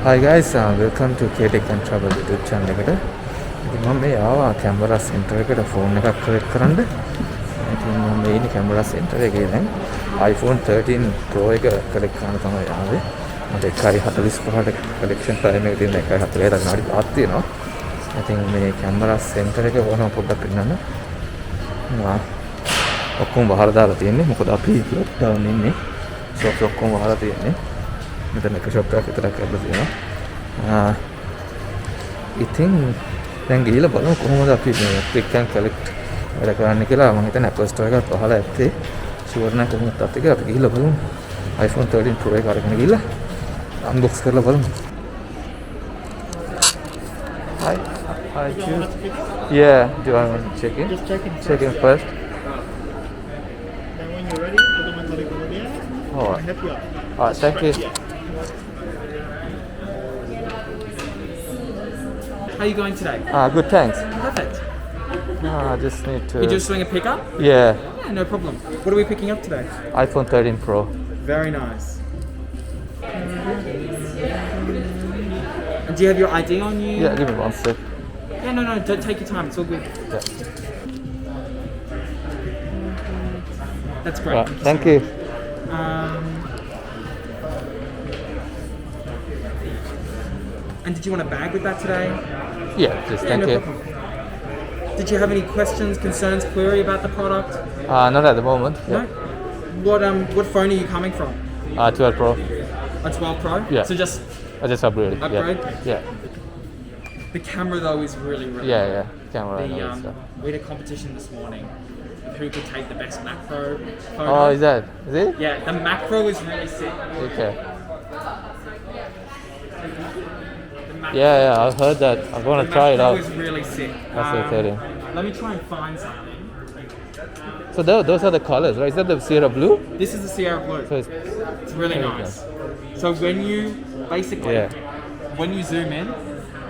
Hi guys, welcome to KTech and Travel YouTube channel එකට. ඉතින් මම මේ ආවා කැමරා සෙන්ටර් එකට ෆෝන් එකක් කලෙක්ට් කරන්න. ඉතින් මම මේ ඉන්නේ කැමරා සෙන්ටර් එකේ දැන් iPhone 13 Pro එක කලෙක්ට් කරන්න තමයි ආවේ. මට 1:45ට කලෙක්ෂන් ටයිම් එක තියෙන 1:40ට විනාඩි 5ක් තියෙනවා. ඉතින් මේ කැමරා සෙන්ටර් එක ඕනම පොඩ්ඩක් පෙන්නන්න. ඔක්කොම වහලා දාලා තියෙන්නේ. මොකද අපි ලොක්ඩවුන් ඉන්නේ. ෂොප් ඔක්කොම වහලා තියෙන්නේ. මෙතන එක ෂොප් එකක් විතරක් කරලා තියෙනවා. ඉතින් දැන් ගිහලා බලමු කොහොමද අපි මේ ක්ලික් ඇන්ඩ් කලෙක්ට් වැඩ කරන්නේ කියලා. මම හිතන්නේ Apple Store එකත් පහලා ඇත්තේ. ෂුවර් නැහැ කොහොමද තාත් එක අපි ගිහලා බලමු. iPhone 13 Pro එක අරගෙන ගිහලා unbox කරලා බලමු. Hi. Hi. Yeah, do I want to check in? Just check in. Check in first. Then when you're ready, automatically go there. Oh. I'll help you out. Alright, thank you. How are you going today? Good, thanks. Perfect. I just need to... You just doing a pickup? Yeah, Yeah, no problem. What are we picking up today? iPhone 13 Pro. Very nice. And do you have your ID on you? Yeah, give me one sec. Yeah, no, don't take your time. It's all good. Yeah. That's great. Right, thank you. And did you want a bag with that today? Yeah, just Yeah, thank no you. problem. Did you have any questions, concerns, query about the product? Not at the moment. No? Yeah. What phone are you coming from? 12 Pro. A 12 Pro? Yeah. So just I just upgraded. Upgrade? Yeah. the camera though is really Yeah. Camera and all that The stuff. we had a competition this morning of who could take the best macro photo. Oh, is it? Yeah, the macro is really sick. Okay. The macro Yeah, I've heard that. I'm the gonna try it macro out. is really sick. That's what I'm telling. Let me try and find something. So those are the colors, right? Is that the Sierra Blue? This is the Sierra Blue. So it's... It's really Okay. nice. So when you basically Yeah. when you zoom in,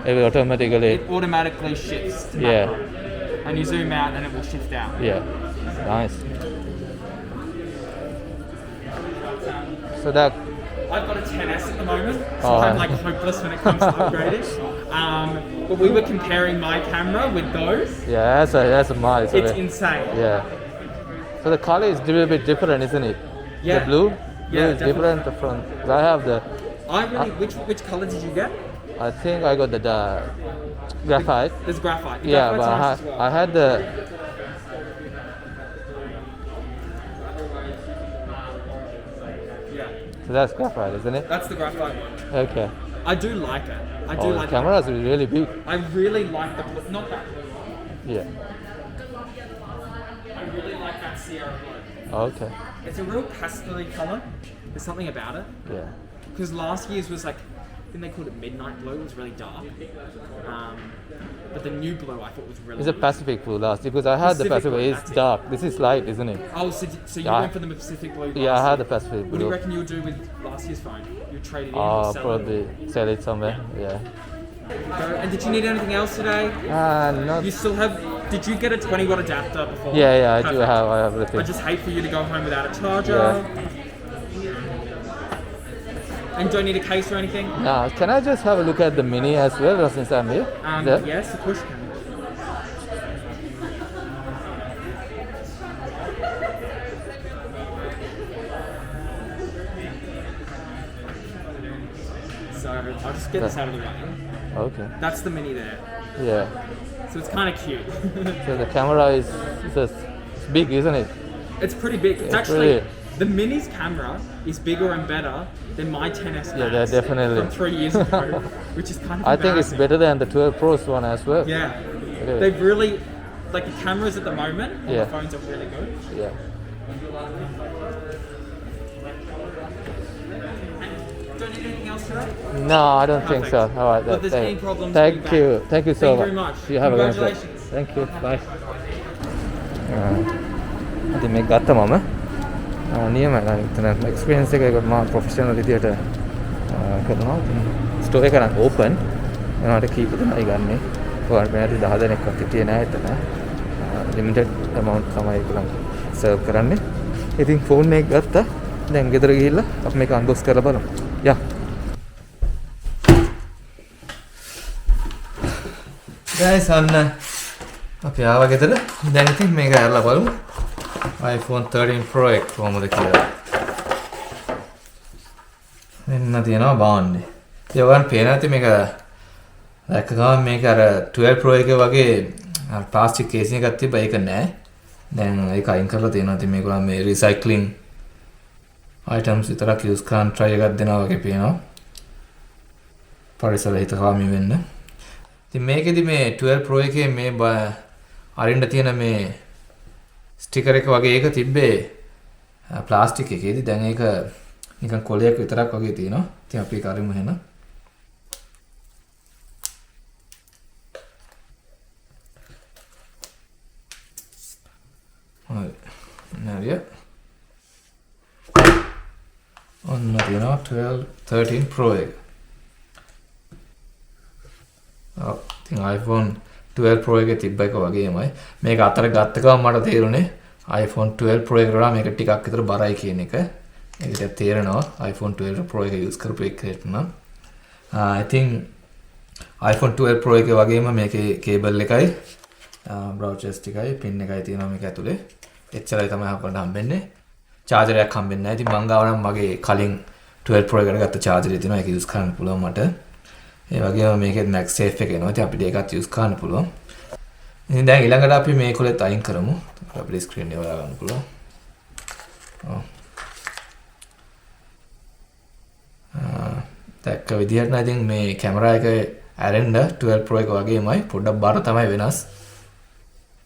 It will automatically... it automatically shifts to Yeah. macro. And you zoom out and it will shift out. Yeah. Nice. So that... I've got a 10S at the moment, so Oh. I'm like hopeless when it comes to upgrading. But we were comparing my camera with those. Yeah, that's a miles It's away. insane. Yeah. So the color is a little bit different, isn't it? Yeah. The blue? Yeah, Blue is definitely. different from... I have the... Which color did you get? I think I got the graphite. There's graphite. The Yeah, graphite's but nice as well. I had the... Yeah, So that's graphite, isn't it? that's the graphite one. Okay. I do like it. I do Oh, the like camera is really big. it. I really like the blue. Not that blue. Yeah. I really like that Sierra blue. Okay. It's a real pastel color. There's something about it. Yeah. Because last year's was like, I think they called it midnight blue. It was really dark. But the new blue I thought was really It's a nice. Pacific blue last because I had the Pacific Pacific. blue, It's that's it. dark. This is light, isn't it? Oh, so you Yeah. went for the Pacific blue last Yeah, I had year. the Pacific What do you blue. reckon you'll do with last year's phone? You trade it in or sell Probably it? sell it somewhere. Yeah. And did you need anything else today? Not. You still have, did you get a 20 watt adapter before? Yeah, I do Perfect. have everything. I just hate for you to go home without a charger. Yeah. And don't need a case or anything? Now, can I just have a look at the Mini as well since I'm here? There? Yes, of course you can. So I'll just get this out of the way. Okay. That's the Mini there. Yeah. So it's kind of cute. So the camera is it's big, isn't it? It's pretty big. It's It's actually, really- the Mini's camera is bigger and better than my 10S Max Yeah, they're definitely. from 3 years ago, which is kind of I think it's embarrassing. better than the 12 Pro's one as well. Yeah. Really? They've really, like the cameras at the moment on Yeah. the phones are really good. Yeah. Don't need anything else today? No, I don't think so. Perfect. All right. Well, if there's thank- any problems, Thank be you. Thank you so Thank you much. very much. You have a good day. Congratulations. Thank you. Bye. ඉතින් මේක ගත්තා මම. නියමයි නම් එතන experience එක ඒකට මම ප්‍රොෆෙෂනල් විදියට කරනවා. ස්ටෝර් එක නම් ඕපන්. ඒනකට කීප දෙනයි ගන්නෙ. ඔයාලට මෙයාට 10 දෙනෙක්වත් හිටියේ නෑ එතන. ලිමිටඩ් amount තමයි ඒගොල්ලන් සර්ව් කරන්නේ. ඉතින් ෆෝන් එක ගත්තා. දැන් ගෙදර ගිහිල්ලා අපි මේක අන්බොක්ස් කරලා බලමු. යා. guys අන්න අපි ආවා ගෙදර. දැන් ඉතින් මේක අරලා බලමු. iPhone 13 Pro එක කොහොමද කියලා. මෙන්න තියෙනවා බාන්නේ. ඒ වගේම පේනවා ඇති මේක දැක්ක ගමන් මේක අර 12 Pro එකේ වගේ ප්ලාස්ටික් කේසින් එකක් තිබ්බා ඒක නෑ. දැන් ඒක අයින් කරලා තියෙනවා. ඉතින් මේගොල්ලන් මේ රීසයික්ලින් items විතරක් use කරන් try එකක් දෙනවා වගේ පේනවා. පරිසර හිතකාමී වෙන්න. ඉතින් මේකෙදි මේ 12 Pro එකේ මේ අරින්න තියෙන මේ ස්ටිකර් එක වගේ එක තිබ්බේ ප්ලාස්ටික් එකේදී. දැන් ඒක නිකන් කොලයක් විතරක් වගේ තියෙනවා. ඉතින් අපි ඒක අරිමු එහෙනම්. හරි. නේද? ඔන්න තියෙනවා 13 Pro එක. ඉතින් iPhone 12 Pro එකේ තිබ්බ එක වගේමයි. මේක අතර ගත්ත ගමන් මට තේරුනේ iPhone 12 Pro එකට වඩා මේක ටිකක් විතර බරයි කියන එක. ඒකට තේරෙනවා iPhone 12 Pro එක use කරපු එකකට නම්. ඉතින් iPhone 12 Pro එකේ වගේම මේකේ කේබල් එකයි browsers ටිකයි pin එකයි තියෙනවා මේක ඇතුලේ. එච්චරයි තමයි අපිට හම්බෙන්නේ. charger එකක් හම්බෙන්නේ නැහැ. ඉතින් මං ගාව නම් මගේ කලින් 12 Pro එකට ගත්ත charger එක තියෙනවා. ඒක use කරන්න පුළුවන් මට. ඒ වගේම මේකේ MagSafe එක එනවා. ඉතින් අපිට ඒකත් use කරන්න පුළුවන්. ඉතින් දැන් ඊළඟට අපි මේ කොලෙත් අයින් කරමු. අපිට screen එක වලා ගන්න පුළුවන්. දැක්ක විදිහට නම් ඉතින් මේ කැමරා එක ඇරෙන්න 12 Pro එක වගේමයි පොඩ්ඩක් බර තමයි වෙනස්.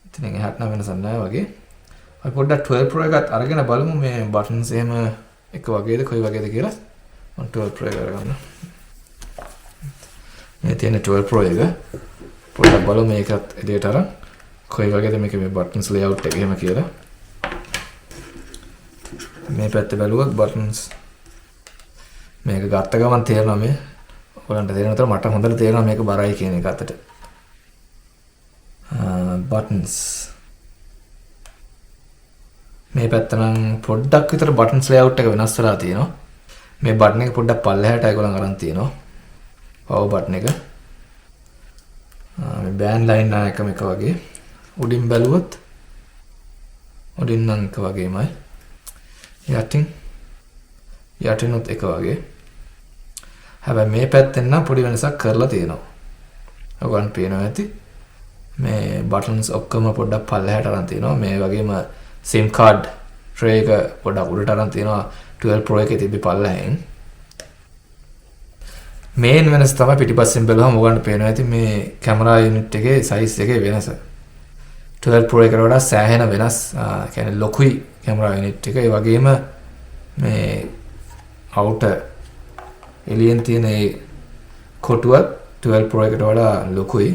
ඉතින් එහාට නම් වෙනසක් නැහැ වගේ. අපි පොඩ්ඩක් 12 Pro එකත් අරගෙන බලමු මේ buttons එහෙම එක වගේද කොයි වගේද කියලා. මම 12 Pro එක අරගන්න. මේ තියෙන 12 Pro එක පොඩ්ඩක් බලමු මේකත් එළියට අරන් කොයි වගේද මේකේ මේ buttons layout එක එහෙම කියලා. මේ පැත්තේ බලුවොත් buttons මේක ගත්ත ගමන් තේරෙනවා මේ ඔයගලන්ට තේරෙන විතර මට හොඳට තේරෙනවා මේක බරයි කියන එක අතට. buttons මේ පැත්ත නම් පොඩ්ඩක් විතර buttons layout එක වෙනස් වෙලා තියෙනවා. මේ button එක පොඩ්ඩක් පල්ලෙහාට ඒගොල්ලන් අරන් තියෙනවා. power button එක. මේ band line එකම එක වගේ. උඩින් බැලුවොත් උඩින් නම් එක වගේමයි. යටිනුත් එක වගේ. හැබැයි මේ පැත්තෙන් නම් පොඩි වෙනසක් කරලා තියෙනවා. ඔයගොල්ලන් පේනවා ඇති. මේ buttons ඔක්කොම පොඩ්ඩක් පල්ලෙහාට අරන් තියෙනවා. මේ වගේම SIM card tray එක පොඩ්ඩක් උඩට අරන් තියෙනවා 12 Pro එකේ තිබ්බ පල්ලෙහෙන්. මේන් වෙනස තමයි පිටිපස්සෙන් බලුවම ඔයගොල්ලන්ට පේනවා ඇති මේ කැමරා යුනිට් එකේ size එකේ වෙනස. 12 Pro එකට වඩා සෑහෙන වෙනස්. කියන්නේ ලොකුයි කැමරා යුනිට් එක. ඒ වගේම මේ outer එලියෙන් තියෙන ඒ කොටුවත් 12 Pro එකට වඩා ලොකුයි.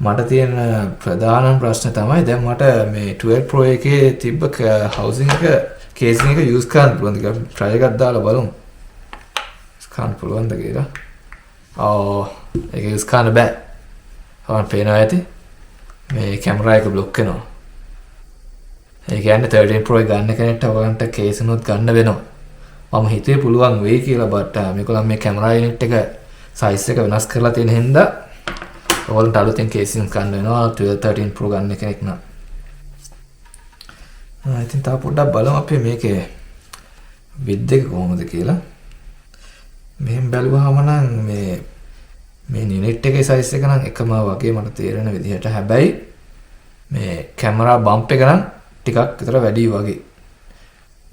මට තියෙන ප්‍රධානම ප්‍රශ්නේ තමයි දැන් මට මේ 12 Pro එකේ තිබ්බ housing එක casing එක use කරන්න පුළුවන්ද කියලා try එකක් දාලා බලමු. කරන්න පුළුවන්ද කියලා. ඒක use කරන්න බෑ. ඔයාලට පේනවා ඇති. මේ කැමරා එක බ්ලොක් වෙනවා. ඒ කියන්නේ 13 Pro එක ගන්න කෙනෙක්ට ඔයගන්ට case උනොත් ගන්න වෙනවා. මම හිතුවේ පුළුවන් වෙයි කියලා but මේගොල්ලන් මේ කැමරා යුනිට් එක size එක වෙනස් කරලා තියෙන හින්දා ඔයාලට අලුතෙන් casing ගන්න වෙනවා 13 Pro ගන්න කෙනෙක් නම්. ඉතින් තා පොඩ්ඩක් බලමු අපි මේකේ width එක කොහොමද කියලා. මෙහෙන් බැලුවාම නම් මේ යුනිට් එකේ size එක නම් එකම වගේ මට තේරෙන විදිහට. හැබැයි මේ කැමරා බම්ප් එක නම් ටිකක් විතර වැඩි වගේ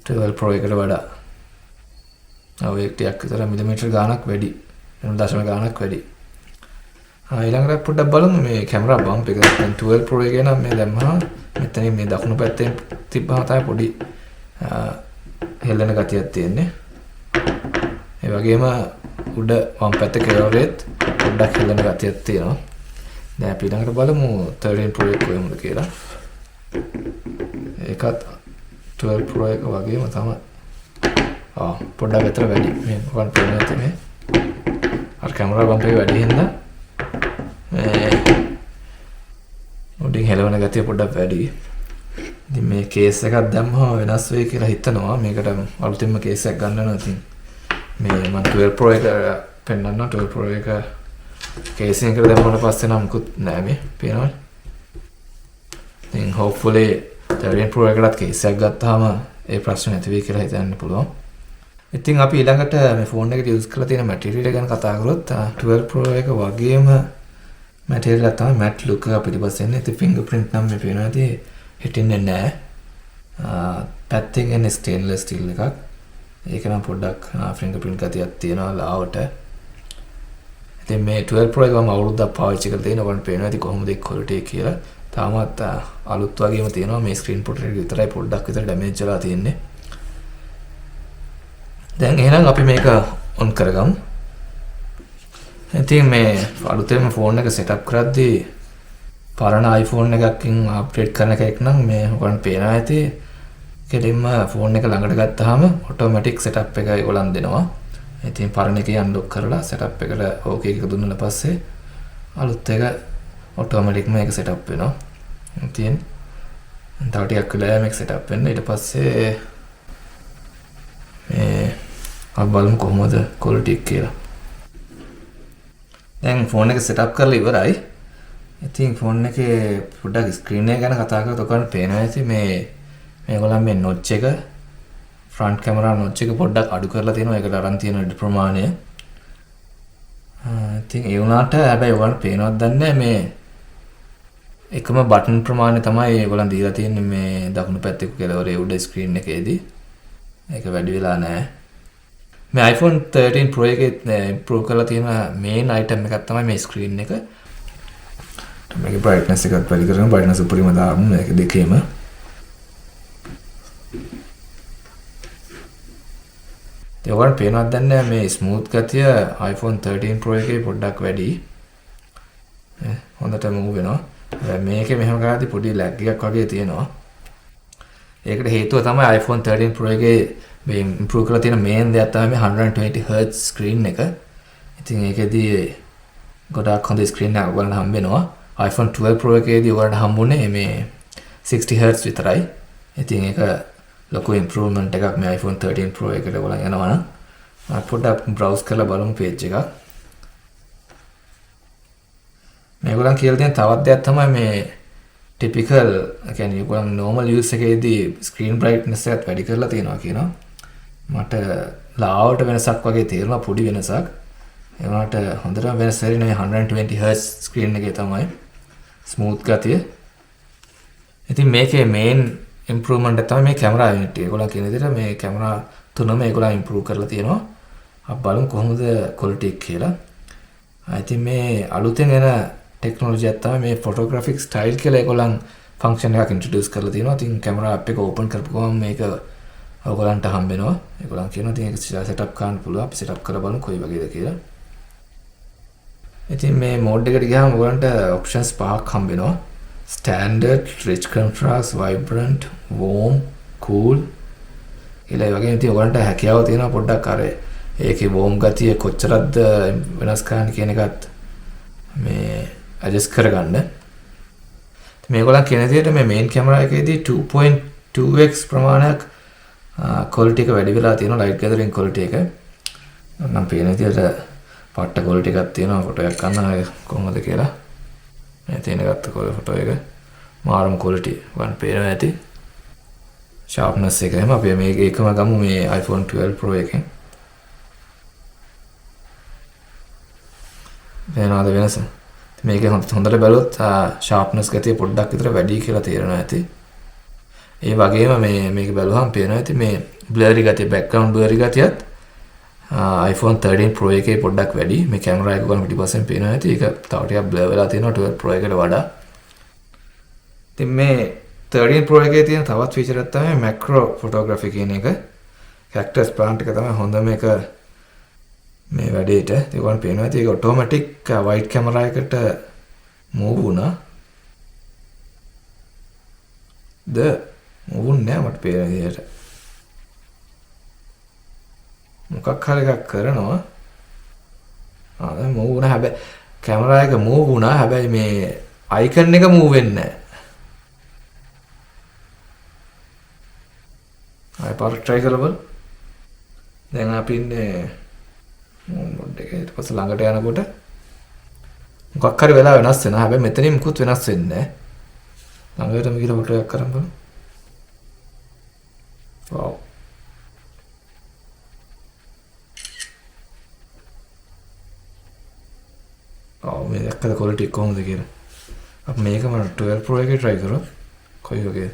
12 Pro එකට වඩා. ඒක ටිකක් විතර මිලිමීටර් ගාණක් වැඩි. 0.0 ගාණක් වැඩි. ඊළඟට පොඩ්ඩක් බලමු මේ කැමරා බම්ප් එක. දැන් 12 Pro එකේ නම් මේ දැම්මම මෙතනින් මේ දකුණු පැත්තෙන් තිබ්බම තමයි පොඩි හෙල්ලෙන ගතියක් තියෙන්නේ. ඒ වගේම උඩ වම් පැත්තේ කෙළවරෙත් පොඩ්ඩක් හෙල්ලෙන ගතියක් තියෙනවා. දැන් අපි ඊළඟට බලමු 13 Pro එක කොහොමද කියලා. ඒකත් 12 Pro එක වගේම තමයි. පොඩ්ඩක් විතර වැඩි. මේ මොකක්ද පේන්නේ නැති මේ. අර කැමරා බම්ප් එක වැඩි හින්දා උඩින් හෙලවන ගතිය පොඩ්ඩක් වැඩි. ඉතින් මේ කේස් එකක් දැම්මම වෙනස් වෙයි කියලා හිතනවා. මේකට අලුතින්ම කේස් එකක් ගන්න වෙනවා. ඉතින් මේ මම 12 Pro එක පෙන්නන්න 12 Pro එක කේසින් එකට දැම්මම පස්සේ නම් මුකුත් නෑ මේ පේනවනේ. ඉතින් hopefully 13 Pro එකකටත් කේස් එකක් ගත්තාම ඒ ප්‍රශ්න නැති වෙයි කියලා හිතන්න පුළුවන්. ඉතින් අපි ඊළඟට මේ ෆෝන් එකට යූස් කරලා තියෙන මැටීරියල් එක ගැන කතා කරොත් 12 Pro එක වගේම මැටීරියල් එක තමයි මැට් ලුක් එක පිටිපස්සේ එන්නේ. ඉතින් ෆින්ගර්ප්‍රින්ට් නම් මේ පේනවා ඇති හිටින්නේ නැහැ. පැත්තෙන් එන්නේ ස්ටේන්ලස් ස්ටිල් එකක්. ඒක නම් පොඩ්ඩක් ෆින්ගර්ප්‍රින්ට් ගතියක් තියෙනවා ලාවට. ඉතින් මේ 12 Pro එක මම අවුරුද්දක් පාවිච්චි කරලා තියෙනවා. ඔයගොල්ලෝ පේනවා ඇති කොහොමද ඒක ක්වොලිටි එක කියලා. තාමත් අලුත් වගේම තියෙනවා. මේ ස්ක්‍රීන් ප්‍රොටෙක්ටර් එක විතරයි පොඩ්ඩක් විතර ඩැමේජ් වෙලා තියෙන්නේ. දැන් එහෙනම් අපි මේක ඔන් කරගමු. ඉතින් මේ අලුතෙන්ම ෆෝන් එක සෙටප් කරද්දී පරණ iPhone එකකින් අප්ඩේට් කරන එකක් නම් මේ ඔයගොල්ලන්ට පේනවා ඇති කෙලින්ම ෆෝන් එක ළඟට ගත්තාම ඔටෝමැටික් සෙටප් එක ඒගොල්ලන් දෙනවා. ඉතින් පරණ එකේ අන්ලොක් කරලා සෙටප් එකට ඕකේ එක දුන්නාට පස්සේ අලුත් එක ඔටෝමැටික්ම ඒක සෙටප් වෙනවා. ඉතින් තව ටිකක් වෙලා මේක සෙටප් වෙන්න. ඊට පස්සේ මේ අපි බලමු කොහොමද ක්වොලිටි එක කියලා. දැන් ෆෝන් එක සෙටප් කරලා ඉවරයි. ඉතින් ෆෝන් එකේ පොඩ්ඩක් ස්ක්‍රීන් එක ගැන කතා කරලා ඔයගොල්ලන්ට පේනවා ඇති මේගොල්ලන් මේ නොච් එක ෆ්‍රන්ට් කැමරා නොච් එක පොඩ්ඩක් අඩු කරලා තියෙනවා. ඒකට අරන් තියෙන ඉඩ ප්‍රමාණය. ඉතින් ඒ වුණාට හැබැයි ඔයගොල්ලන්ට පේනවද දන්නේ නැහැ මේ එකම බටන් ප්‍රමාණය තමයි ඒගොල්ලන් දීලා තියෙන්නේ මේ දකුණු පැත්තේ කෙළවරේ උඩ ස්ක්‍රීන් එකේදී. ඒක වැඩි වෙලා නැහැ. මේ iPhone 13 Pro එකේ improve කරලා තියෙන main item එකක් තමයි මේ screen එක. මේකේ brightness එකත් වැඩි කරගෙන brightness උඩරිම දාමු මේක දෙකේම. ඒවල් පේනවද දන්නේ මේ smooth ගතිය iPhone 13 Pro එකේ පොඩ්ඩක් වැඩි. හොඳට move වෙනවා. මේකේ මෙහෙම කරද්දී පොඩි lag එකක් වගේ තියෙනවා. ඒකට හේතුව තමයි iPhone 13 Pro එකේ මේ improve කරලා තියෙන main දෙයක් තමයි මේ 120 Hz screen එක. ඉතින් ඒකෙදී ගොඩාක් හොඳ screen එකක් ඔයගොල්ලන්ට හම්බ වෙනවා. iPhone 12 Pro එකේදී ඔයගොල්ලන්ට හම්බුනේ මේ 60 Hz විතරයි. ඉතින් ඒක ලොකු improvement එකක් මේ iPhone 13 Pro එකට ඔයගොල්ලන් යනවා නම්. මම පොඩ්ඩක් browse කරලා බලමු page එකක්. මේගොල්ලන් කියලා තියෙන තවත් දෙයක් තමයි මේ typical කියන්නේ ඔයගොල්ලන් normal use එකේදී screen brightness එකත් වැඩි කරලා තියෙනවා කියනවා. මට ලාවට වෙනසක් වගේ තේරෙනවා පොඩි වෙනසක්. ඒ වුණාට හොඳටම වෙනස වෙන්නේ 120 Hz screen එකේ තමයි smooth ගතිය. ඉතින් මේකේ main improvement එක තමයි මේ camera unit එක. ඒගොල්ලන් කියන විදිහට මේ camera තුනම ඒගොල්ලන් improve කරලා තියෙනවා. අපි බලමු කොහොමද quality එක කියලා. ඉතින් මේ අලුතෙන් එන technology එක තමයි මේ photographic style කියලා ඒගොල්ලන් function එකක් introduce කරලා තියෙනවා. ඉතින් camera app එක open කරපුවම මේක ඔයගොල්ලන්ට හම්බ වෙනවා. ඒගොල්ලන් කියනවා ඉතින් ඒක setup කරන්න පුළුවන්. අපි setup කරලා බලමු කොයි වගේද කියලා. ඉතින් මේ mode එකට ගියාම ඔයගොල්ලන්ට options පහක් හම්බ වෙනවා. Standard, rich contrast, vibrant, warm, cool. ඊළඟ වගේ ඉතින් ඔයගොල්ලන්ට හැකියාව තියෙනවා පොඩ්ඩක් අර ඒකේ warm ගතිය කොච්චරද වෙනස් කරන්න කියන එකත් මේ adjust කරගන්න. මේගොල්ලන් කියන විදිහට මේ main camera එකේදී 2.2x ප්‍රමාණයක් quality එක වැඩි වෙලා තියෙනවා light gathering quality එක. මම පේන විදිහට පට්ට quality එකක් තියෙනවා ෆොටෝ එකක් ගන්න කොහොමද කියලා. මේ තියෙන ගත්ත ෆොටෝ එක මාරම quality වන් පේනවා ඇති. sharpness එක එහෙම අපි මේක එකම ගමු මේ iPhone 12 Pro එකෙන්. වෙනවද වෙනස? මේක හොඳට බැලුවොත් sharpness ගතිය පොඩ්ඩක් විතර වැඩි කියලා තේරෙනවා ඇති. ඒ වගේම මේක බැලුවහම පේනවා ඇති මේ blurry ගතිය background blurry ගතියත් iPhone 13 Pro එකේ පොඩ්ඩක් වැඩි. මේ කැමරා එක ගන්න පිටිපස්සෙන් පේනවා ඇති. ඒක තව ටිකක් blur වෙලා තියෙනවා 12 Pro එකට වඩා. ඉතින් මේ 13 Pro එකේ තියෙන තවත් feature එකක් තමයි macro photography කියන එක. cactus plant එක තමයි හොඳම එක මේ වැඩේට. ඒක ගන්න පේනවා ඇති. ඒක automatic wide camera එකට move වුණා. මූවුන් නෑ මට පේන විදිහට. මොකක් හරි එකක් කරනවා. දැන් මූව් වුණා හැබැයි කැමරා එක මූව් වුණා හැබැයි මේ අයිකන් එක මූව් වෙන්නේ නෑ. ආයෙ පාරක් try කරලා බලමු. දැන් අපි ඉන්නේ මෝඩ් එකේ ඊට පස්සේ ළඟට යනකොට මොකක් හරි වෙලා වෙනස් වෙනවා. හැබැයි මෙතනින් මුකුත් වෙනස් වෙන්නේ නැහැ. ළඟටම ගිහලා ෆොටෝ එකක් කරන් බලමු. වව්. මේ දැක්කද quality කොහොමද කියලා. අපි මේකම 12 Pro එකේ try කරමු. කොයි වගේද?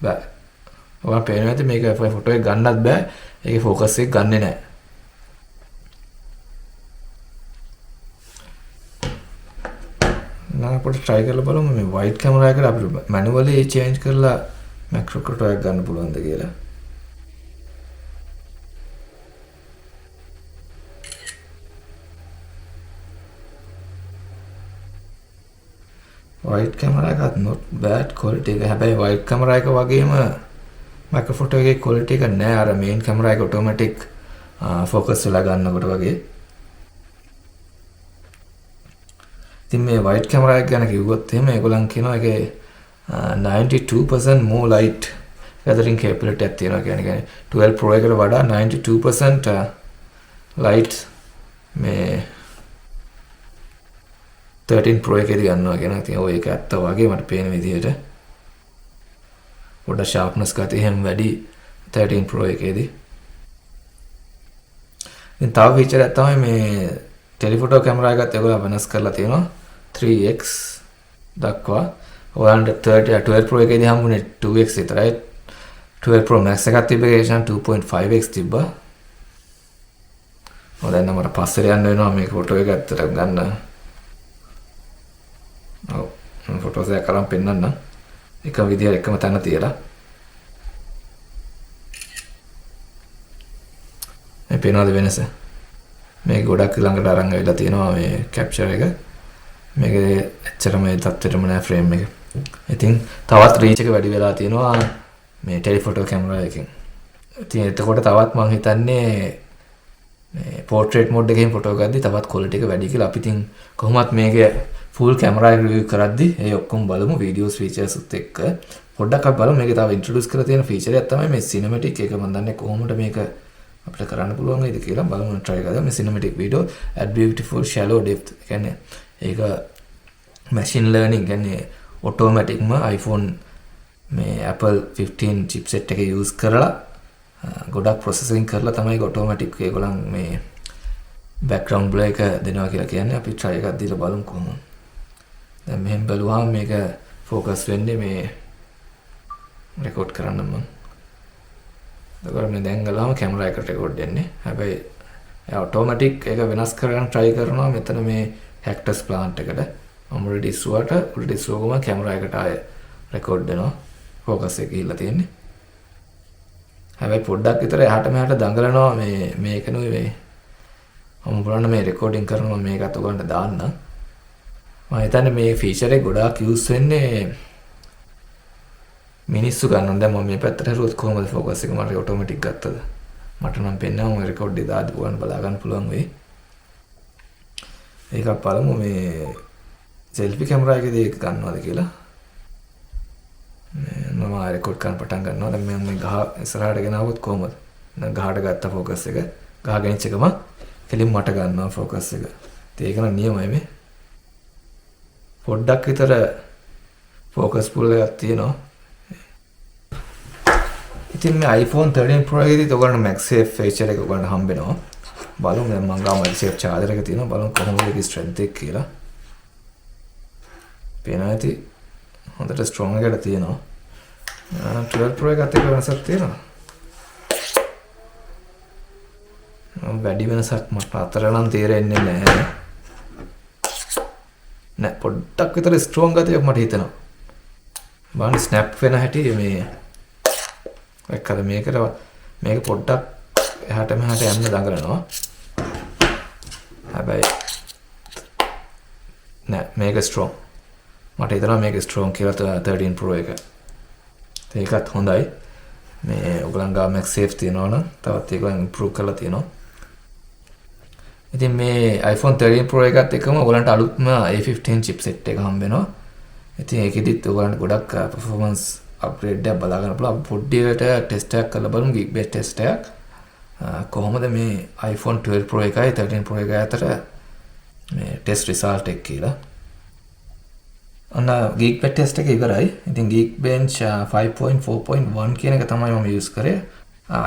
බෑ. ඔයාලා පේනවා ඇති මේක ෆොටෝ එක ගන්නත් බෑ. ඒකේ ફોකස් එක ගන්නෙ නැහැ. නම් අපිට try කරලා බලමු මේ white camera එකට අපිට manually change කරලා macro photo එකක් ගන්න පුළුවන්ද කියලා. white camera එකත් not bad quality එක. හැබැයි white camera එක වගේම macro photo එකේ quality එක නෑ අර main camera එක automatic focus වෙලා ගන්නකොට වගේ. ඉතින් මේ white camera එක ගැන කිව්වොත් එහෙම ඒගොල්ලන් කියනවා ඒකේ 92% more light gathering capability එකක් තියෙනවා කියන්නේ 12 Pro එකට වඩා 92% light මේ 13 Pro එකේදී ගන්නවා කියන එක. ඉතින් ඔය එක ඇත්ත වගේ මට පේන විදිහට පොඩ්ඩක් sharpness ගතිය එහෙම වැඩි 13 Pro එකේදී. ඉතින් තව feature එකක් තමයි මේ telephoto camera එකත් ඒගොල්ලෝ වෙනස් කරලා තියෙනවා 3x දක්වා. ඔයාලන්ට 12 Pro එකේදී හම්බුනේ 2x විතරයි. 12 Pro Max එකක් තිබ්බ එකේෂන් 2.5x තිබ්බා. දැන් නම් මට පස්සට යන්න වෙනවා මේක ෆොටෝ එක ඇත්තට ගන්න. ඔව් මම ෆොටෝස් එක කරන් පෙන්නන්න. එක විදියට එකම තැන තියලා. මේ පේනවද වෙනස? මේ ගොඩක් ළඟට අරන් ඇවිල්ලා තියෙනවා මේ කැප්චර් එක. මේකේ ඇත්තටම ඒ තත්ත්වෙටම නෑ ෆ්‍රේම් එක. ඉතින් තවත් රීච් එක වැඩි වෙලා තියෙනවා මේ ටෙලිෆොටෝ කැමරා එකෙන්. ඉතින් එතකොට තවත් මම හිතන්නේ මේ පෝර්ට්‍රේට් මෝඩ් එකකින් ෆොටෝ ගද්දි තවත් ක්වොලිටි එක වැඩි කියලා. අපි ඉතින් කොහොමත් මේකේ ෆුල් කැමරා එක රිවිව් කරද්දි ඒ ඔක්කොම බලමු වීඩියෝස් ෆීචර්ස් උත් එක්ක. පොඩ්ඩක් අපි බලමු මේකේ තව ඉන්ට්‍රොඩියුස් කරලා තියෙන ෆීචර් එකක් තමයි මේ සිනමැටික් එක. මම දන්නේ කොහොමද මේක අපිට කරන්න පුළුවන් වේද කියලා බලමු try කරලා. මේ cinematic video add beautiful shallow depth කියන්නේ ඒක machine learning කියන්නේ automaticම iPhone මේ Apple 15 chipset එක use කරලා ගොඩක් processing කරලා තමයි automatic ඒගොල්ලන් මේ background blur එක දෙනවා කියලා කියන්නේ. අපි try එකක් දීලා බලමු කොහොමද. දැන් මෙහෙම බලුවාම මේක focus වෙන්නේ මේ record කරන්න මම. එතකොට මේ දැන් ගලවම කැමරා එකට රෙකෝඩ් දෙන්නේ. හැබැයි ඔටෝමැටික් ඒක වෙනස් කරගන්න try කරනවා මෙතන මේ cactus plant එකට. මම already සුවම කැමරා එකට ආය රෙකෝඩ් දෙනවා. ફોකස් එක ගිහිල්ලා තියෙන්නේ. හැබැයි පොඩ්ඩක් විතර එහාට මෙහාට දඟලනවා මේක නෙවෙයි. මම බලන්න මේ රෙකෝඩින් කරනවා මේකත් උගන්ට දාන්න. මම හිතන්නේ මේ ෆීචර් එක ගොඩාක් යූස් වෙන්නේ මිනිස්සු ගන්න. දැන් මම මේ පැත්තට හරුවොත් කොහොමද ફોකස් එක මට ඔටෝමැටික් ගත්තද? මට නම් පෙන්නනවා මම රෙකෝඩ් එක දාද්දි බලන්න බලා ගන්න පුළුවන් වෙයි. ඒක බලමු මේ සෙල්ෆි කැමරා එකේදී ඒක ගන්නවද කියලා. මම රෙකෝඩ් කරන්න පටන් ගන්නවා. දැන් මම මේ ගහ ඉස්සරහට ගෙනාවොත් කොහොමද? දැන් ගහට ගත්ත ફોකස් එක. ගහ ගෙනිච්ච එකම කෙලින් මට ගන්නවා ફોකස් එක. ඒක නම් නියමයි මේ. පොඩ්ඩක් විතර ફોකස් පුල් එකක් තියෙනවා. ඉතින් මේ iPhone 13 Pro එකේදී ඔයගොල්ලන්ට MagSafe feature එක ඔයගොල්ලන්ට හම්බ වෙනවා. බලමු දැන් මම ගාම MagSafe charger එක තියෙනවා. බලමු කොහොමද ඒකේ strength එක කියලා. පේනවා ඇති හොඳට strong එකකට තියෙනවා. 12 Pro එකත් එක්ක වෙනසක් තියෙනවා. වැඩි වෙනසක් මට අතර නම් තේරෙන්නේ නැහැ. නෑ පොඩ්ඩක් විතර strong ගතියක් මට හිතෙනවා. බලන්න snap වෙන හැටි මේ එක්කද මේක පොඩ්ඩක් එහාට මෙහාට යන්න දඟලනවා. හැබැයි නෑ මේක strong. මට හිතෙනවා මේක strong කියලා 13 Pro එක. ඒකත් හොඳයි. මේ ඔයගලන් ගාව MagSafe තියෙනවා නම් තවත් ඒක improve කරලා තියෙනවා. ඉතින් මේ iPhone 13 Pro එකත් එක්කම ඔයගලන්ට අලුත්ම A15 chipset එක හම්බ වෙනවා. ඉතින් ඒකෙදිත් ඔයගලන්ට ගොඩක් performance අප්ග්‍රේඩ් එකක් බලා ගන්න පුළුවන්. පොඩ්ඩකට ටෙස්ට් එකක් කරලා බලමු Geekbench ටෙස්ට් එකක්. කොහොමද මේ iPhone 12 Pro එකයි 13 Pro එකයි අතර මේ ටෙස්ට් රිසල්ට් එක කියලා. ඔන්න Geekbench ටෙස්ට් එක ඉවරයි. ඉතින් Geekbench 5.4.1 කියන එක තමයි මම යූස් කරේ.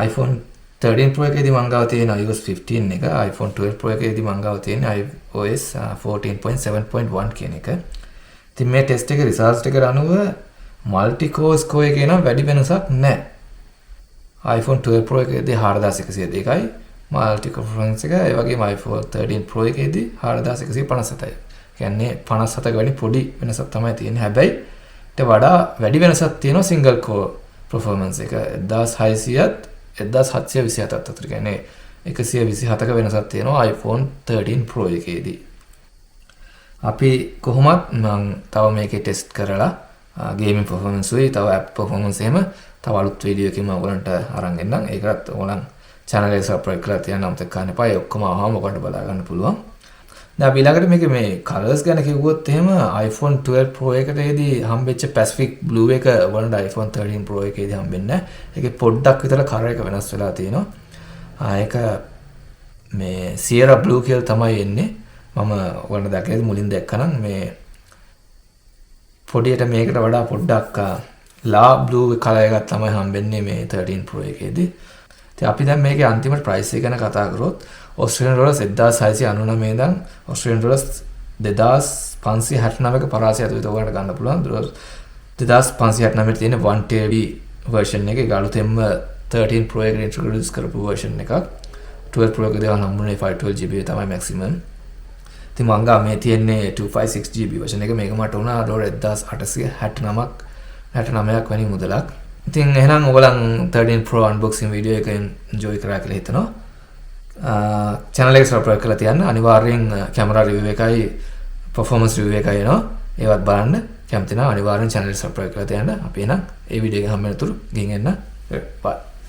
iPhone 13 Pro එකේදී මම ගාව තියෙන iOS 15 එක, iPhone 12 Pro එකේදී මම ගාව තියෙන iOS 14.7.1 කියන එක. ඉතින් මේ ටෙස්ට් එකේ රිසල්ට් එකට අනුව මල්ටි කෝර් ස්කෝර් එකේ නම් වැඩි වෙනසක් නැහැ. iPhone 12 Pro එකේදී 4102යි මල්ටි පර්ෆෝමන්ස් එක, ඒ වගේම iPhone 13 Pro එකේදී 4157යි. කියන්නේ 57ක වැඩි පොඩි වෙනසක් තමයි තියෙන්නේ. හැබැයි ඊට වඩා වැඩි වෙනසක් තියෙනවා සිංගල් කෝර් පර්ෆෝමන්ස් එක 1600ත් 1727ත් අතර. කියන්නේ 127ක වෙනසක් තියෙනවා iPhone 13 Pro එකේදී. අපි කොහොමත් මම තව මේකේ ටෙස්ට් කරලා ගේමින් පර්ෆෝමන්ස් උයි තව ඇප් පර්ෆෝමන්ස් එහෙම තව අලුත් වීඩියෝ එකකින් මම ඔයගලන්ට අරන් එන්නම්. ඒකත් ඔයගලන් channel එක subscribe කරලා තියන්න අමතක කරන්න එපා. ඒ ඔක්කොම අහම ඔයගලන්ට බලා ගන්න පුළුවන්. දැන් අපි ඊළඟට මේකේ colors ගැන කිව්වොත් එහෙම iPhone 12 Pro එකේදී හම්බෙච්ච Pacific Blue එක ඔයගලන්ට iPhone 13 Pro එකේදී හම්බෙන්නේ නැහැ. ඒකේ පොඩ්ඩක් විතර color එක වෙනස් වෙලා තියෙනවා. ඒක මේ Sierra Blue කියලා තමයි එන්නේ. මම ඔයගලන්ට දැක්කේ මුලින් දැක්කනම් මේ පොඩියට මේකට වඩා පොඩ්ඩක් ලා blue color එකක් තමයි හම්බෙන්නේ මේ 13 Pro එකේදී. ඉතින් අපි දැන් මේකේ අන්තිම price එක ගැන කතා කරොත් Australian dollars 1699 ඉඳන් Australian dollars 2569ක පරාසය ඇතුළත ඔයගලන්ට ගන්න පුළුවන්. 2569 තියෙන 1TB version එක ගාලුතෙම්ම 13 Pro එකට introduce කරපු version එකක්. 12 Pro එකේ දාන හම්බුනේ 512GB තමයි maximum. ඉතින් මං ගා මේ තියෙන්නේ 256GB version එක. මේක මට උනා $1869ක් වැනි මුදලක්. ඉතින් එහෙනම් ඔයගලන් 13 Pro unboxing video එක enjoy කරා කියලා හිතනවා. channel එක subscribe කරලා තියන්න. අනිවාර්යෙන් camera review එකයි performance review එකයි එනවා. ඒවත් බලන්න. කැමති නම් අනිවාර්යෙන් channel එක subscribe කරලා තියන්න. අපි එහෙනම් මේ video එක හැම වෙනතුරු ගිහින් එන්න. bye.